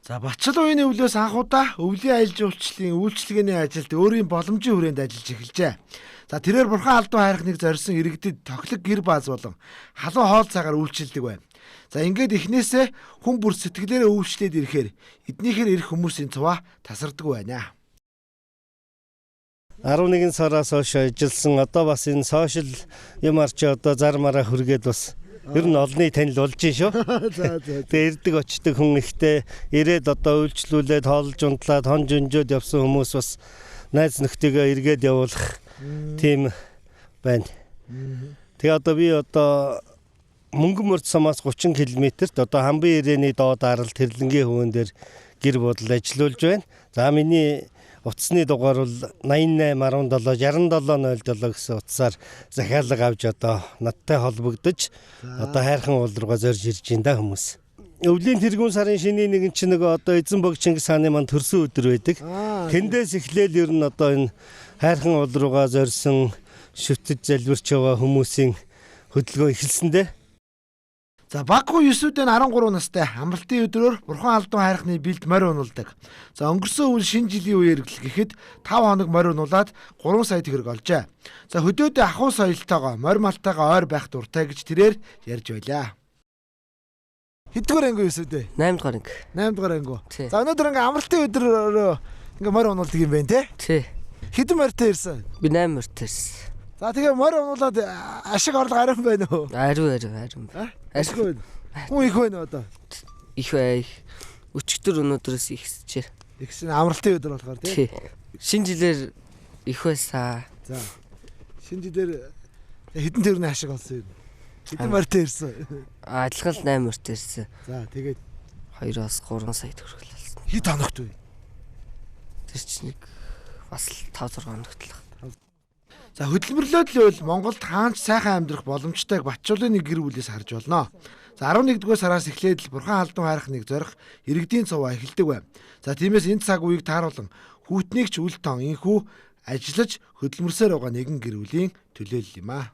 За Батчил уяны өвлөөс анхудаа өвлийн аялал жуулчлалын үйлчлэгээний ажилд өөрийн боломжийн хүрээнд ажиллаж эхэлжээ. За тэрээр бурхан алдан хайрхныг зорьсон иргэдэд тоглог гэр бааз болон халуун хоол цагаар үйлчилдэг байна. За ингээд эхнээсээ хүн бүр сэтгэлээрээ өвчлээд ирэхээр эднийхээр ирэх хүмүүсийн цуваа тасардаг байна. 11 сараас хойш ажилласан одоо бас энэ сошиал юм арчи одоо зармаараа хүргээд бас ер нь олны танил болж шүү. Тэгээ ирдэг очдөг хүн ихтэй ирээд одоо үйлчлүүлээд хоолж унтлаад хон жөнжөөд явсан хүмүүс бас найз нөхдөйгөө эргээд явуулах тийм байна. Тэгээ одоо би одоо Мөнгөн мөрд самаас 30 км-т одоо Хамбын ирээний доод арал Тэрлэнгийн хөвөн дээр гэр бодол ажиллаулж байна. За миний утасны дугаар бол 88 17 67 07 гэсэн утсаар захиалга авч одоо надтай холбогдож одоо хайрхан уул руугаа зорж ирж байна хүмүүс. Өвлийн тэргүүн сарын шинийн нэгэн чинь нөгөө одоо Эзэн бог Чингис хааны маань төрсөн өдөр байдаг. Тэндээс эхлээл ер нь одоо энэ хайрхан уул руугаа зорьсон шүтэж залбирч байгаа хүмүүсийн хөдөлгөөн эхэлсэндээ. За Баггүй 9-үүдээ 13 настай амралтын өдрөөр бурхан алдан хайрхны бэлд морь унуулдаг. За өнгөрсөн үйл шинэ жилийн үеэр гэхэд 5 хоног морь унуулад 3 сая төгрөг олжээ. За хөдөөдөө ахуй соёлтойгоо морь малтайгаа ойр байх дуртай гэж тэрээр ярьж байлаа. Хэдгээр анги 9-үүдээ? 8 дугаар анги. 8 дугаар анги. За өнөөдөр ингээ амралтын өдрөөр ингээ морь унуулдаг юм байна те? Тий. Хэдэн морьтой ирсэн? Би 8 морьтой ирсэн. За тэгээ морь унуулаад ашиг орлого арим байна уу? Арим. Ашиг байна. Хүн их байна одоо. Их бай. Өчигдөр өнөөдрөөс ихсчээ. Ихсэн амралтын өдөр болохоор тий. Шинэ жилээр их байсан. За. Шинэ жилээр хэдэн төгрөгийн ашиг олсон юм? Хэдэн морьтой ирсэн? Адилхан 8 морьтой ирсэн. За тэгээд 2-3 сая төгрөг олсон. Хэд хоногт вэ? Тэр чинь нэг бас 5-6 хоногт л. За хөдөлмөрлөөд л бол Монголд хаанч сайхан амьдрах боломжтойг Батчуулын гэр бүлээс харж болно. За 11-р сараас эхлээд л бурхан алдан хайрхныг зорих иргэдийн цуваа эхэлдэг байна. За тиймээс энэ цаг үеийг тааруулан хүүтнийг ч үл тон инхүү ажиллаж хөдөлмөрсөөр байгаа нэгэн гэр бүлийн төлөөлөл юм аа.